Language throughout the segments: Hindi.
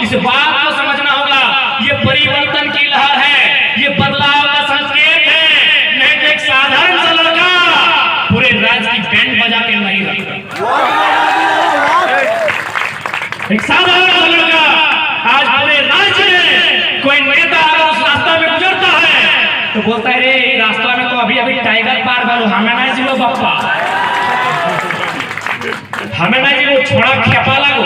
इस बात को समझना होगा, ये परिवर्तन की लहर है, ये बदलाव का संकेत है। नहीं तो एक साधारण सा लड़का पूरे राज्य की बैंड बजा के नहीं रखता। एक साधारण सा लड़का आज पूरे राज्य में कोई नेता अगर उस रास्ता में गुजरता है तो बोलता है, रे रास्ता में तो अभी अभी टाइगर पार करो, हमें नहीं जीवो बप्पा, हमें नहीं जीवो, छोड़ा खेपा लागो,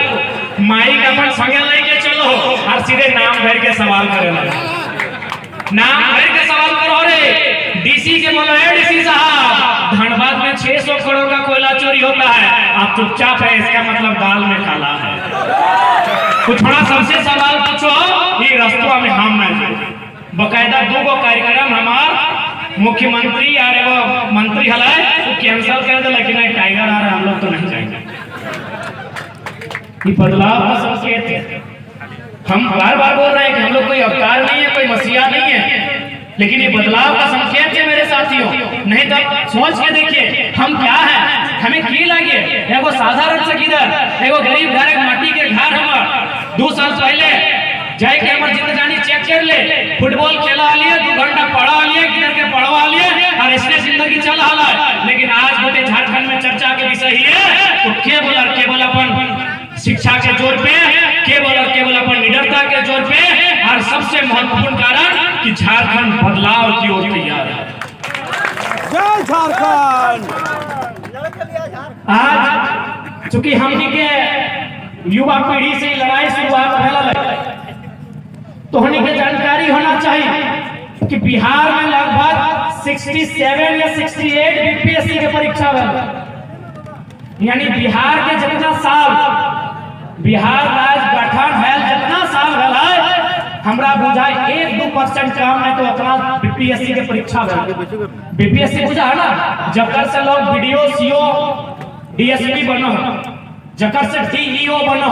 माइक अपन संगे लेके चलो और सीधे नाम भर के सवाल करे लगे। नाम भर के सवाल करो, रे डीसी के बोलो, है डीसी साहब धनबाद में 600 करोड़ का कोयला चोरी होता है, आप चुपचाप है, इसका मतलब दाल में काला है। तो थोड़ा सबसे सवाल पूछो, ये रास्ता में हम नहीं बकायदा 2 कार्यक्रम हमार मुख्यमंत्री और एगो मंत्री हलाए वो कैंसिल कर दे, लेकिन टाइगर आ रहा, हम लोग तो नहीं जाएंगे। ये बदलाव का संकेत है। हम बार बार बोल रहे हैं कि हम लोग कोई अवतार नहीं है, कोई मसीहा नहीं है, लेकिन ये बदलाव का संकेत है मेरे साथियों। नहीं तो सोच के देखिए हम क्या है, हमें की लगे एगो साधारण से किधर एगो गरीब घर माटी के घर, हमार 2 साल पहले जाए के हमार जिंदगानी चेक कर ले, फुटबॉल खेला लिए, 2 घंटा पढ़ा लिए, किधर के पढ़वा लिए और इसने जिंदगी चल रहा है। लेकिन आज बोले झारखंड में चर्चा के विषय ही है तो केवल अपन शिक्षा के जोर पे, केवल अपन निडरता के जोर पे, और सबसे महत्वपूर्ण कारण कि झारखंड बदलाव की ओर तैयार है। जय झारखंड। आज चूंकि हमनी के युवा पीढ़ी से लड़ाई शुरुआत भेल, तो हमनी के जानकारी होना चाहिए कि बिहार में लगभग 67 या 68 बीपीएससी के परीक्षा भेल। यानी बिहार के जितना साल बिहार राज्य गठन है, जितना साल भेल है, हमरा बुझाए 1-2% कम है तो उतना बीपीएससी के परीक्षा भेल। बीपीएससी बुझा है ना, जकर से लोग वीडियो सीओ डीएसपी बनो, जकर से डीईओ बनो,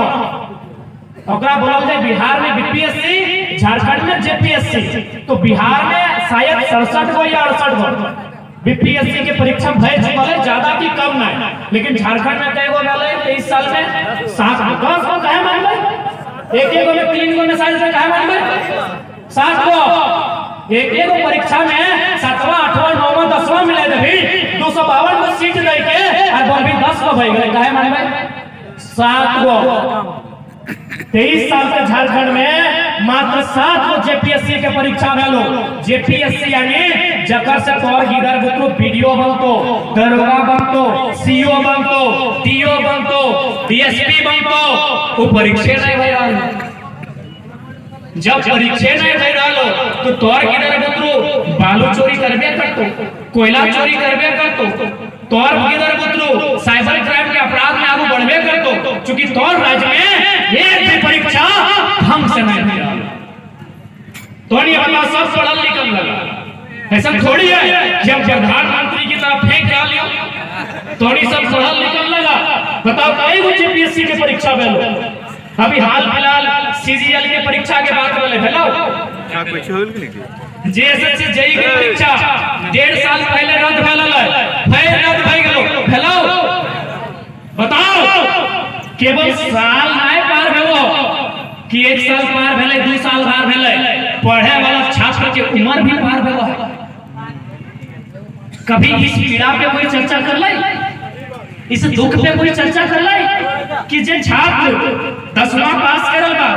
ओकरा बोलल जाए बिहार में बीपीएससी, झारखंड में जेपीएससी। तो बिहार में शायद 67 गो या 68 गो बीपीएससी के परीक्षा भय चुकल है, ज्यादा की कम नहीं। लेकिन झारखंड में कई गो भेल 23 साल में 7 गो 10 गो कहे मानबे, एक गो में 3 गो में साइंस में कहे मानबे 7 गो, एक गो परीक्षा में 7वां 8वां 9वां 10वां मिले देबी 252 गो सीट दे के और बोलबी 10 गो भई गए, कहे मानबे 7 गो। 23 साल के झारखंड में मात्र 7 गो जेपीएससी के परीक्षा भेलो। जेपीएससी यानी जकर से तोर गिदर बुतरू वीडियो बनतो, दरोगा बनतो, सीओ बनतो, टीओ बनतो, डीएसपी बनतो, वो परीक्षा नहीं भई रहल। जब परीक्षा नहीं भई रहल तो तोर गिदर बुतरू बालू चोरी करबे करतो, कोयला चोरी करबे करतो, तोर गिदर बुतरू साइबर क्राइम के अपराध में आगू बढ़बे करतो, क्योंकि तोर राज्य में एक भी परीक्षा ढंग से नहीं हुआ। तो नहीं अपना सब पढ़ल लिखल लगा, ऐसा थोड़ी है कि हम प्रधानमंत्री की तरफ फेंक डालियो, तो नहीं सब पढ़ल लिखल लगा। बताओ कई गो जेपीएससी के परीक्षा भेलो, अभी हाल फिलहाल सीजीएल के परीक्षा के बात वाले भेलो, क्या कुछ होल के लिए जेएसएससी जेई के परीक्षा 1.5 साल पहले रद्द भेल है, फिर रद्द भई गेलो भेलो। बताओ केवल साल नहीं पार भेलो कि 1 साल पार भेले, 2 साल पार भेले, पढ़े वाला छात्र के उम्र भी पार भेलो है। कभी इस पीड़ा पे कोई चर्चा कर ले, इस दुख पे कोई चर्चा कर ले कि जे छात्र 10वां पास करल बा,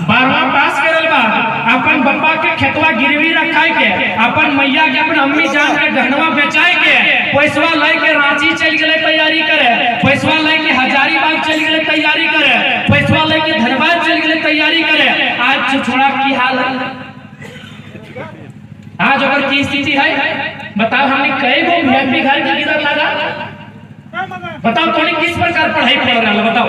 12वां पास करल बा, अपन बप्पा के खेतवा गिरवी रखाई के, अपन मैया के, अपन अम्मी जान के गहनवा बेचाए के, पैसवा लेके रांची चल गेले तैयारी करे, पैसवा लेके हजारीबाग चल गेले तैयारी करे, पैसवा लेके धनबाद चल गेले तैयारी करे। आज छुछुड़ा की हाल है, आज अगर की स्थिति है, बताओ हमने कई गो वीआईपी घर के किधर लगा, बताओ तोने किस प्रकार पढ़ाई कर रहा है, बताओ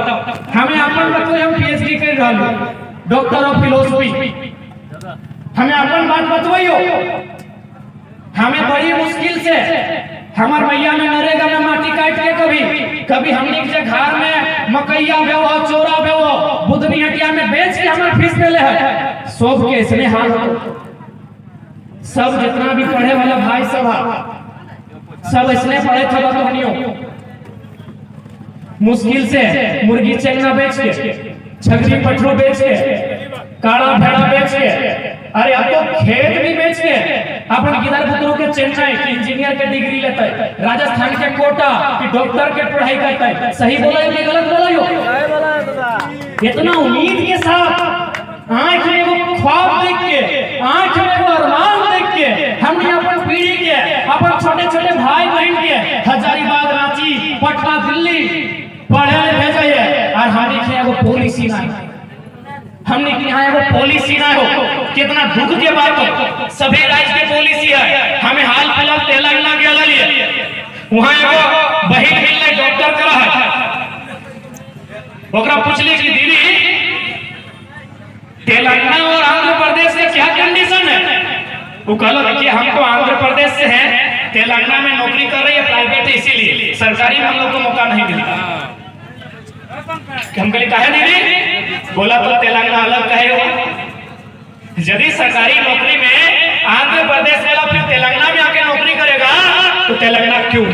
हमें अपन बताओ, हम पीएचडी कर रहा हूं, डॉक्टर ऑफ फिलोसफी, हमें अपन बात बतवाइयो। हमें बड़ी मुश्किल से हमार भैया में नरेगा में माटी काट के कभी हमने के घर में मकैया भेव, चोरा भेव, बुधनी हटिया में बेच के हमार फीस देले है। सब के इसने हाल सब जितना भी पढ़े वाला भाई सब इसने पढ़े थे बतवनियो, मुश्किल से मुर्गी चंगना बेच के, छगरी पठरो बेच के, काड़ा भेड़ा बेच के, अरे अब तो खेत भी बेच के अपन किधर पुत्रों के चेन्नई की इंजीनियर के डिग्री लेता है, राजस्थान के कोटा की डॉक्टर के पढ़ाई करता है। सही बोला है कि गलत बोला हो? इतना उम्मीद के साथ आंख में वो ख्वाब देख के, आंख में वो अरमान देख के हमने अपन पीढ़ी के, अपन छोटे छोटे भाई बहन के हजारीबाग, रांची, पटना, दिल्ली पढ़े भेजा है। और हमारे यहाँ वो पॉलिसी ना है, हमने कि यहाँ वो पॉलिसी ना हो। कितना दुख के बात हो, सभी राज्य की पॉलिसी है। हमें हाल फिलहाल तेलंगाना के अलग है, वहाँ एगो बहिन मिलने डॉक्टर करा है, ओकरा पूछली कि दीदी तेलंगाना और आंध्र प्रदेश से क्या कंडीशन है? वो कहलो देखिए हम तो आंध्र प्रदेश से हैं, तेलंगाना में नौकरी कर रही है प्राइवेट, इसीलिए सरकारी में हम लोग को मौका नहीं मिलता। हम कहे काहे नहीं? बोला तो तेलंगाना अलग कहे हो, यदि सरकारी नौकरी में आंध्र प्रदेश वाला फिर तेलंगाना में आके नौकरी करेगा तो तेलंगाना क्यों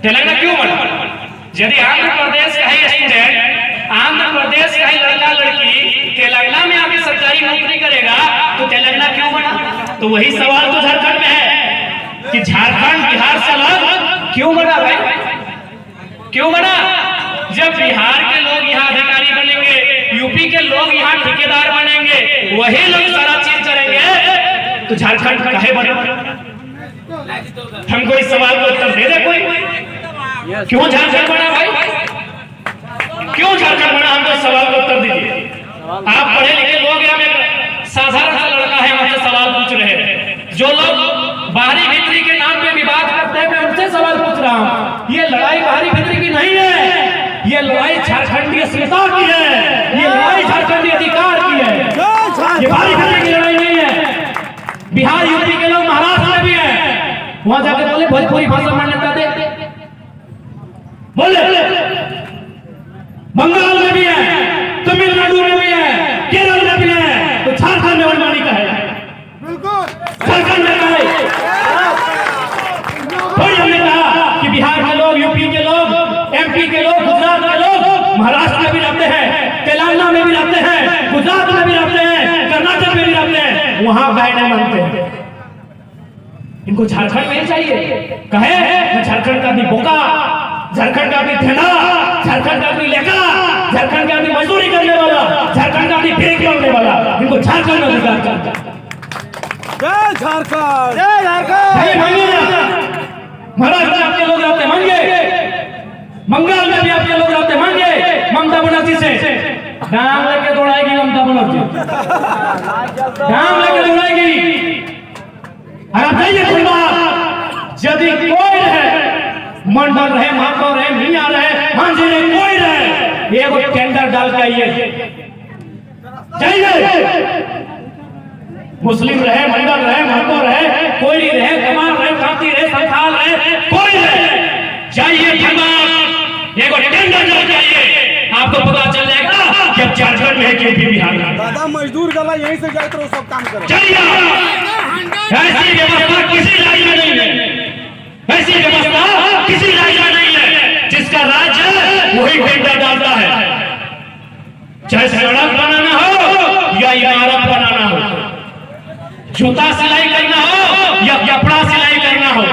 तेलंगाना क्यों बना? यदि आंध्र प्रदेश का ही स्टूडेंट, आंध्र प्रदेश का ही लड़का लड़की तेलंगाना में आके सरकारी नौकरी करेगा तो तेलंगाना क्यों बना? तो वही सवाल तो झारखंड में है कि झारखंड बिहार से अलग क्यों बना भाई? क्यों बना? जब बिहार के लोग यहाँ अधिकारी बनेंगे, यूपी के लोग यहाँ ठेकेदार बनेंगे, वही लोग सारा चीज करेंगे, तो झारखंड काहे बना? हमको इस सवाल को उत्तर दे दे कोई। क्यों झारखंड बना भाई? क्यों झारखंड बना? हमको इस सवाल को उत्तर दीजिए। आप पढ़े लिखे लोग हैं, एक साधारण सा लड़का है, हमसे सवाल पूछ रहे हैं। जो लोग बाहरी भीतरी के नाम पे विवाद करते हैं, मैं उनसे सवाल पूछ रहा हूँ। ये लड़ाई बाहरी भीतरी की नहीं है, ये लड़ाई झारखंडी अस्मिता की है, ये लड़ाई झारखंडी अधिकार की है, ये बाहरी भीतरी की लड़ाई नहीं है। बिहार यूपी के लोग महाराष्ट्र में भी है, वहां जाके बोले भोजपुरी भाषा मान्यता दे, बोले बंगाल में भी है, तमिलनाडु में भी है, केरल में भी है, तो झारखंड में मनमानी का है? झारखंड में है। थोड़ी हमने कहा कि बिहार के लोग, यूपी के लोग, एमपी के लोग, गुजरात के लोग महाराष्ट्र में भी रहते हैं, तेलंगाना में भी रहते हैं, गुजरात में भी रहते हैं, कर्नाटक में भी रहते हैं, वहां बैठे मानते हैं। इनको झारखंड में चाहिए कहे? झारखंड का भी बोका, झारखंड का भी धेना, झारखंड का भी लेका, झारखंड का भी मजदूरी करने वाला, झारखंड का भी फेंक मारने वाला, इनको झारखंड में अधिकार करता। जय झारखंड, जय झारखंड। महाराष्ट्र में आपके लोग रहते मांगे, बंगाल में भी आपके लोग रहते मांगे, ममता बनर्जी से नाम लेके दौड़ाएगी, ममता बनर्जी नाम लेके दौड़ाएगी। और आप जाइए कोई बात, यदि कोई रहे, मंडल रहे, मातो रहे, मियां रहे, मांझी रहे, कोई रहे, ये वो टेंडर डाल के आइए, जाइए। मुस्लिम रहे, मंडल रहे, महतो रहे, कोई रहे, कमाल रहे, कांती रहे, संथाल रहे, कोई रहे, जाइए ये को टेंडर डाल के आइए, आपको पता चल जाएगा कि अब झारखंड में है कि बिहार में। दादा मजदूर गला यहीं से जाए तो सब काम करो। ऐसी व्यवस्था किसी राज्य में नहीं है, ऐसी व्यवस्था किसी राज्य में नहीं है। जिसका राज्य वही टेंडर डालता है, चाहे सड़क बनाना हो या इमारत बनाना हो, जूता सिलाई करना हो या कपड़ा सिलाई करना हो,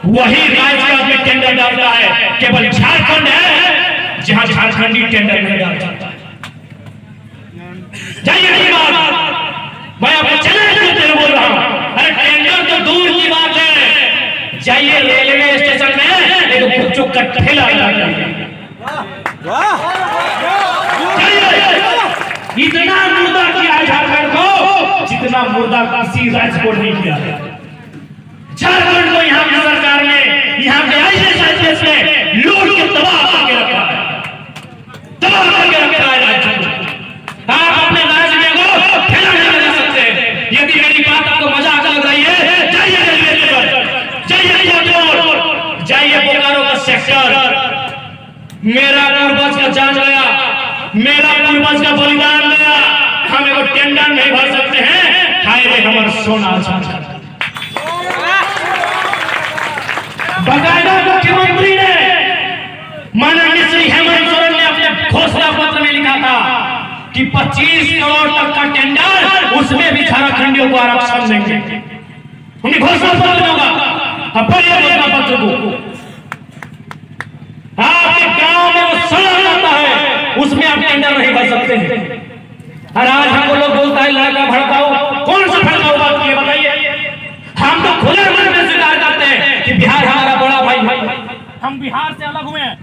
वही राज्य का आदमी टेंडर डालता है। केवल झारखंड है जहां झारखंडी टेंडर नहीं डालता। जाइए मैं आपको चले बोल रहा हूं, अरे टेंडर तो दूर की बात है, जाइए रेलवे स्टेशन में एक गुपचुप का ठेला इतना मुर्दा किया है झारखंड को जितना मुर्दा किसी राज्य को नहीं किया है। झारखंड को यहाँ की सरकार ने, यहाँ के आईएएस ने लूट के तबाह करके रखा है, तबाह करके रखा है राज्य को। आप अपने राज्य में को ठेला नहीं लगा सकते। यदि मेरी बात आपको मजाक लग रही है, जाइए रेलवे स्टेशन, जाइए एयरपोर्ट, जाइए बोकारो का सेक्टर। मेरा पूर्वज का जान गया, मेरा पूर्वज का बलिदान गया, हम एगो टेंडर नहीं भर सकते हैं। हाय रे हमर सोना झारखंड। बकायदा मुख्यमंत्री ने, माननीय श्री हेमंत सोरेन ने अपने घोषणा पत्र में लिखा था कि 25 करोड़ तक का टेंडर, उसमें भी झारखंडियों को आरक्षण देंगे। उन्हें घोषणा पत्र होगा, अब पढ़िए घोषणा पत्र को। आपके गांव में वो सड़क आता है, उसमें आप टेंडर नहीं कर सकते हैं। और आज हमको लोग बोलता है लड़का भड़काओ, कौन सा भड़काओ बात की बताइए? हम तो खुले मन में स्वीकार करते हैं कि बिहार हमारा बड़ा भाई, हम बिहार से अलग हुए हैं।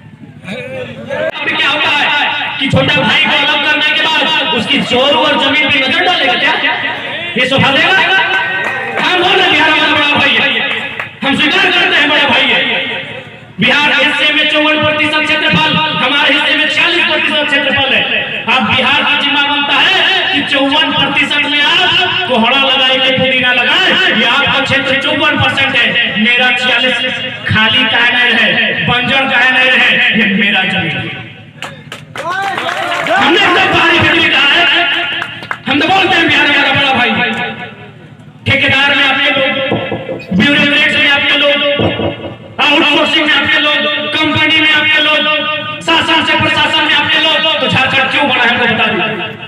क्या होता है कि छोटा भाई को अलग करने के बाद उसकी जोर और जमीन पे नजर डालेगा क्या? ये शोभा देगा? हम बोले बिहार हमारा बड़ा भाई है, हम स्वीकार करते हैं बड़ा भाई है। बिहार के हिस्से में 54% क्षेत्रफल, हमारे हिस्से में 46% क्षेत्रफल है। अब बिहार का जिम्मा बनता है कि 54% में आप कोहड़ा लगाए के पुदीना लगाए। ये आपका क्षेत्र 54% है, मेरा 46 खाली काहे नहीं है, बंजर काहे नहीं है, ये मेरा जमीन। हमने सब बाहरी बिजली कहा है, हम तो बोलते हैं बिहार हमारा बड़ा भाई। ठेकेदार में आपके लोग, ब्यूरोक्रेट्स में आपके लोग, आउटसोर्सिंग में आपके लोग, कंपनी में आपके लोग, शासन से प्रशासन में आपके लोग, तो झारखंड क्यों बना है हमको बता दीजिए,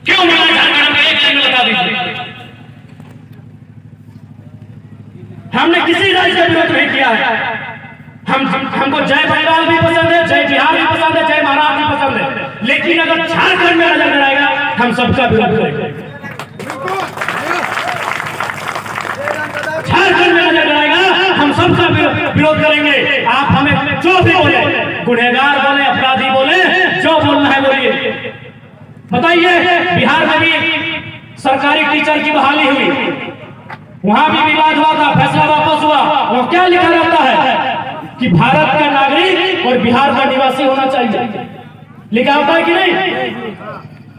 क्यों बना झारखंड में एक लाइन में बता दीजिए। हमने किसी राज्य का विरोध नहीं किया है। हमको जय बंगाल भी पसंद है, जय बिहार भी पसंद है, जय महाराष्ट्र भी पसंद है, लेकिन अगर झारखंड में नजर न आएगा हम सबका विरोध करेंगे। झारखंड में नजर आएगा हम सबका विरोध करेंगे। आप हमें जो भी बोले, गुनहगार बोले, अपराधी बोले, जो बोलना है बोलिए। बताइए, बिहार में भी सरकारी टीचर की बहाली हुई, वहां भी विवाद हुआ था, फैसला वापस हुआ। वो क्या लिखा रहता है कि भारत का नागरिक और बिहार का निवासी होना चाहिए। लिखा होता है कि नहीं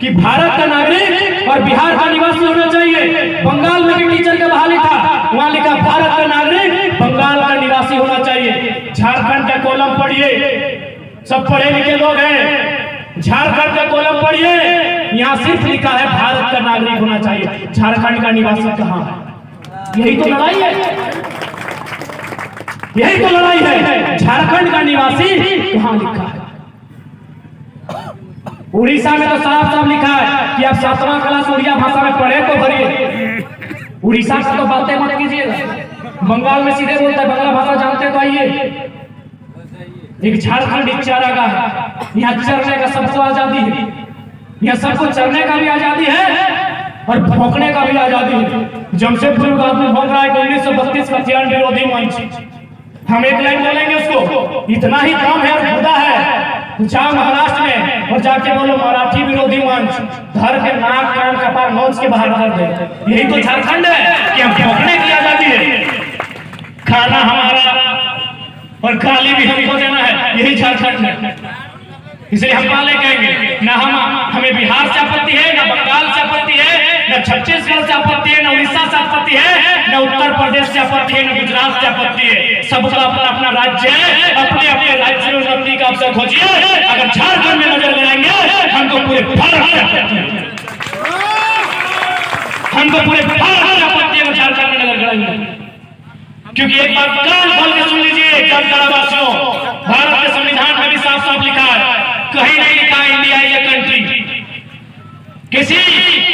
कि भारत का नागरिक और बिहार का निवासी होना चाहिए। बंगाल में भी टीचर का बहाली था, वहां लिखा भारत का नागरिक, बंगाल का निवासी होना चाहिए। झारखंड का कॉलम पढ़िए, सब पढ़े लिखे लोग हैं, झारखंड का कॉलम पढ़िए, यहाँ सिर्फ लिखा है भारत का नागरिक होना चाहिए, झारखंड का निवासी कहाँ है? यही तो लड़ाई है, यही तो लड़ाई है। झारखंड का निवासी कहाँ लिखा है? उड़ीसा में तो साफ साफ लिखा है कि आप 7वां क्लास उड़िया भाषा में पढ़े तो भरिए। उड़ीसा का तो बातें मत कीजिएगा, बंगाल में सीधे बोलता है, बांग्ला भाषा जानते तो आइए। एक झारखंड एक चारागाह है, यहाँ चरने का सबको आजादी है, यहाँ सबको चरने का भी आजादी है और भौंकने का भी आजादी है। जमशेदपुर का आदमी भौंक रहा है 1932 का हथियार विरोधी मंच, हम एक लाइन बोलेंगे उसको, इतना ही काम है और खुदा है। जाओ महाराष्ट्र में और जाके बोलो मराठी विरोधी मंच, धर के नाक कान कपार नोच के बाहर कर दे। यही तो झारखंड है कि हम भौंकने की आजादी है, खाना हमारा और गाली भी हमको देना है, यही झारखंड है। इसलिए हम पहले कहेंगे ना हमें बिहार से आपत्ति है, ना बंगाल से आपत्ति है, न छत्तीसगढ़ से आपत्ति है, न उड़ीसा से आपत्ति है, न उत्तर प्रदेश से आपत्ति है, न गुजरात से आपत्ति है। सबका अपना अपना राज्य है, अपने अपने राज्य में उन्नति का अवसर खोजिए। अगर झारखंड में नजर लगाएंगे हमको पूरे भारत से आपत्ति है, हमको पूरे भारत से आपत्ति है झारखंड में नजर लगाएंगे। क्योंकि एक बात कान खोल के सुन लीजिए वासियों, भारत के संविधान में भी साफ साफ लिखा है, कहीं नहीं लिखा इंडिया इज ए कंट्री। किसी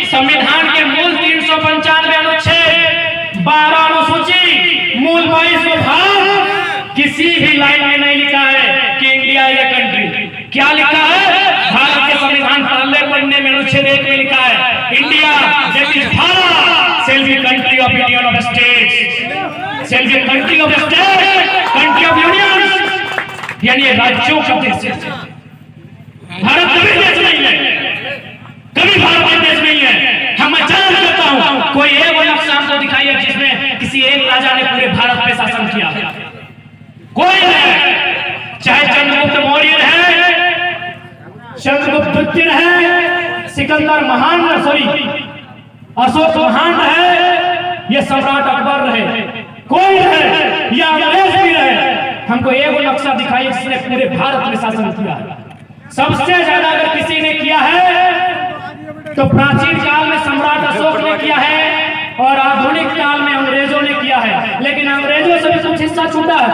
संविधान के मूल 395 अनुच्छेद 12 अनुसूची मूल 22 भाग किसी भी लाइन में नहीं लिखा है कि इंडिया इज ए कंट्री। क्या लिखा है? भारत के संविधान पहले पढ़ने में अनुच्छेद 1 में लिखा है India that is Bharat shall be country of union of states, shall be country of states, country of unions, यानी राज्यों का देश है। भारत कभी देश नहीं है, कभी भारत का देश नहीं है। हम चैलेंज करता हूं, कोई एक नक्शा हमको दिखाइए जिसमें किसी एक राजा ने पूरे भारत पे शासन किया। कोई नहीं, चाहे चंद्रगुप्त मौर्य है, चंद्रगुप्त द्वितीय है, सिकंदर महान, सॉरी अशोक महान है, ये सम्राट अकबर रहे, कोई है या अंग्रेज भी रहे, हमको एक नक्शा दिखाइए जिसने पूरे भारत में शासन किया। सबसे ज्यादा अगर किसी ने किया है तो प्राचीन काल में सम्राट अशोक ने किया है और आधुनिक काल में अंग्रेजों ने किया है, लेकिन अंग्रेजों से भी कुछ हिस्सा छूटा है।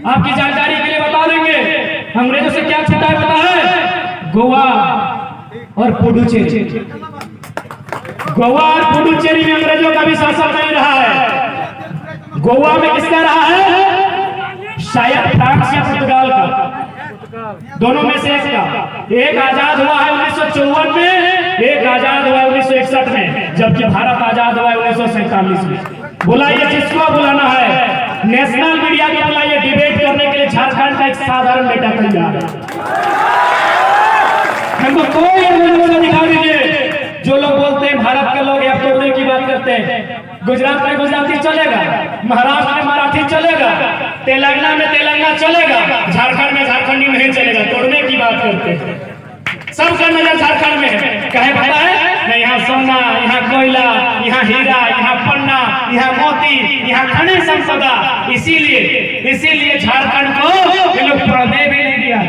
आपकी जानकारी के लिए बता देंगे, अंग्रेजों से क्या छूटा है पता है? गोवा और पुडुचेरी। गोवा और पुडुचेरी में अंग्रेजों का भी शासन नहीं रहा है। गोवा में किसका रहा है? शायद फ्रांस या पुर्तगाल का, दोनों में से एक का। एक आजाद हुआ है 1954 में, एक आजाद हुआ है 1961 में, जबकि भारत आजाद हुआ है 1947 में। बुलाइए जिसको बुलाना है, नेशनल मीडिया को बुलाइए, डिबेट करने के लिए झारखंड का एक साधारण बेटा तैयार है। हमको कोई एविडेंस दिखा दीजिए। जो लोग बोलते हैं भारत के लोग या तोड़ने की बात करते हैं, गुजरात में गुजराती चलेगा, महाराष्ट्र में मराठी चलेगा, तेलंगाना में तेलंगाना चलेगा, झारखंड में झारखंडी नहीं चलेगा। तोड़ने की बात करते हैं, सबका नजर झारखंड में है। कहे पता है न, यहाँ सोना, यहाँ कोयला, यहाँ हीरा, यहाँ पन्ना, यहाँ मोती, यहाँ खनिज संपदा। इसीलिए झारखंड को ये लोग पढ़ने भी नहीं दिया।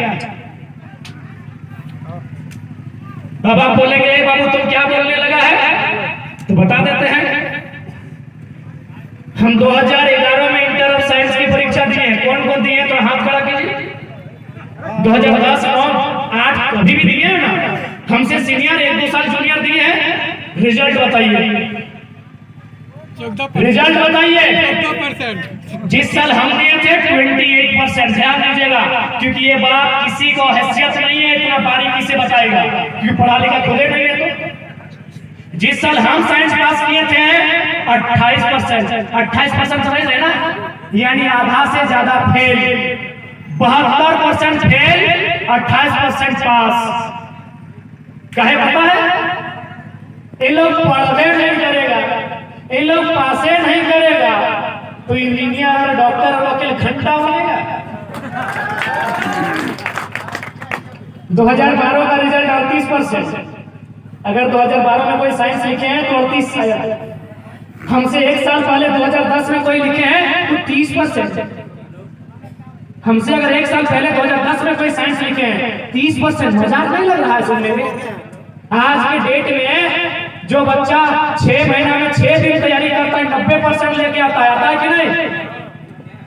अब आप बोलेंगे बाबू तुम क्या बोलने लगा है, तो बता देते हैं। हम 2011 में इंटर ऑफ साइंस की परीक्षा दिए हैं। कौन कौन दिए तो हाथ खड़ा कीजिए। 2010, 9, 8 अभी भी दिए हैं ना। हमसे सीनियर 1-2 साल जूनियर दिए हैं। रिजल्ट बताइए, रिजल्ट बताइए। जिस साल हम दिए थे 28%। ध्यान दीजिएगा, क्योंकि ये बात किसी को हैसियत नहीं है इतना बारीकी से बताएगा, क्योंकि पढ़ा लिखा खुदे नहीं है। तो जिस साल हम साइंस पास किए थे 28%। 28% समझ रहे ना, यानी आधा से ज्यादा फेल। 72% फेल, 28% पास। कहे पता है इन लोग पढ़ने नहीं करेगा, इन लोग पासे नहीं करेगा तो इंजीनियर, डॉक्टर और वकील घंटा बनेगा। 2012 का रिजल्ट 38%। अगर 2012 में कोई साइंस लिखे हैं तो 38 आया। हमसे एक साल पहले 2010 में कोई लिखे हैं तो 30%। हमसे अगर एक साल पहले 2010 में कोई साइंस लिखे हैं 30%। मजाक नहीं लग रहा है सुनने में? आज के डेट में जो बच्चा 6 महीना में 6 दिन तैयारी करता है 90% लेके आता है कि नहीं?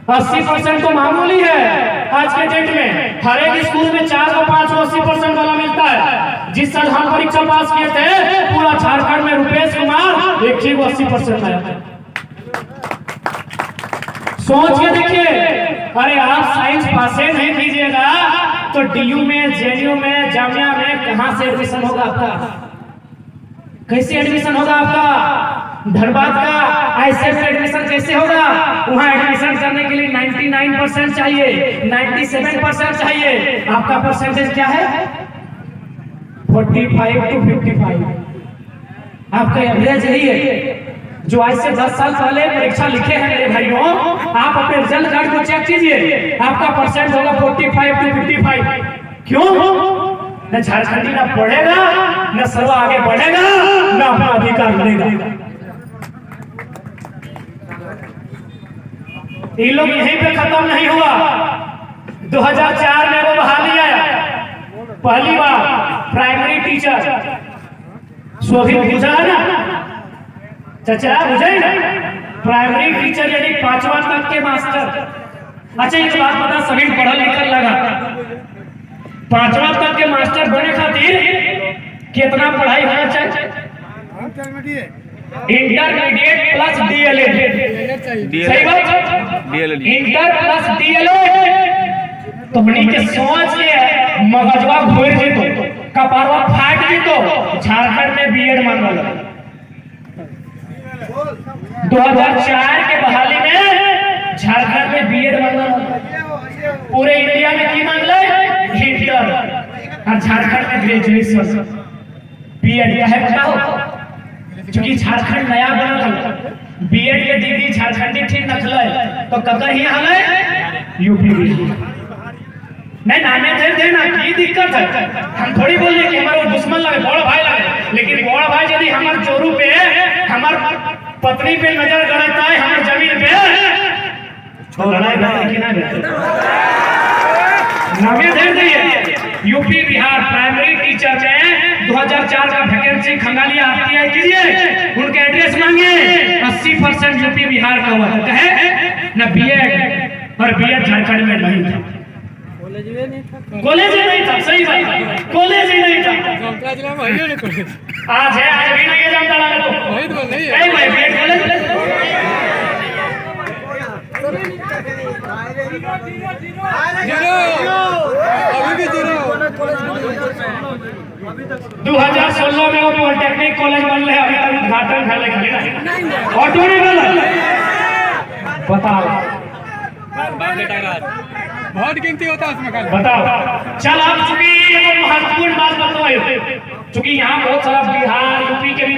80% तो मामूली है आज के डेट में। हर एक स्कूल में 4 और 5 80% वाला मिलता है। जिस साल हम परीक्षा पास किए थे पूरा झारखंड में रुपेश कुमार एक ही 80% आया था। सोच के देखिए। अरे आप साइंस पासे नहीं कीजिएगा तो डीयू में, जेएनयू में, जामिया में कहां से एडमिशन होगा आपका? कैसे एडमिशन होगा आपका? धनबाद का आईसीएस में एडमिशन कैसे होगा? वहां एडमिशन करने के लिए 99% चाहिए, 97% चाहिए। आपका परसेंटेज क्या है? 45 to 55। आपका एवरेज यही है। जो आज से 10 साल पहले परीक्षा लिखे हैं मेरे भाइयों, आप अपने रिजल्ट कार्ड को चेक कीजिए, आपका परसेंट होगा 45 to 55। क्यों? न झारखंडी ना पढ़ेगा, न सर्वा आगे बढ़ेगा, न अपना अधिकार मिलेगा। ये लोग यहीं पे खत्म नहीं हुआ। 2004 में वो बहाली आया, पहली बार प्राइमरी टीचर। शोभित बुझा ना चचा, बुझे ना? प्राइमरी टीचर यानी 5वां तक के मास्टर। अच्छा एक बात बता, सभी पढ़ा लिखा लगा 5वां तक के मास्टर बने खातिर कितना पढ़ाई होना चाहिए? Intermediate plus DElEd. सही बात, इंटर प्लस डीएलएड। तो हमनी के सोच के मगजवा घोर जीतो, कपारवा फाट जीतो, झारखंड में बीएड मांगल। 2004 के बहाली में झारखंड में बीएड मांगल। पूरे इंडिया में की मांगल? इंटर। और झारखंड में ग्रेजुएशन बीएड। क्या है बताओ? क्योंकि झारखंड नया बनल है, बीएड के डिग्री झारखंडी ठीक नखल तो ककर ही हल यूपी बिहार नहीं नामे दे ना की दिक्कत है। हम थोड़ी बोल रहे कि हमारे दुश्मन लगे, बड़ भाई लगे, लेकिन बड़ भाई यदि हमारे चोरू पे, हमार पत्नी पे नजर गड़ता है, हमारे जमीन पे लड़ाई करते कि ना नामे दे दिए। यूपी बिहार प्राइमरी टीचर में 2004 का वैकेंसी खंगालिया आरटीआई कीजिए, उनके एड्रेस मांगे। 80% यूपी बिहार का हुआ है न बीएड, और बीएड झारखंड में नहीं था। कॉलेज में नहीं था। कॉलेज ही नहीं था, सही बात, कॉलेज ही नहीं था। जामताड़ा जिला में है ना कॉलेज। आज है, आज भी नहीं है जामताड़ा में तो। वही तो नहीं है। कहीं भाई बीएड कॉलेज जीरो, अभी भी जीरो। 2016 में वो पॉलिटेक्निक कॉलेज बन रहे, अभी तक उद्घाटन भले खाली ऑटो नहीं बन। बताओ, बहुत गिनती होता है उसमें खाली। बताओ। चल अब चूंकि महत्वपूर्ण बात बताओ, चूंकि यहाँ बहुत सारा बिहार यूपी के भी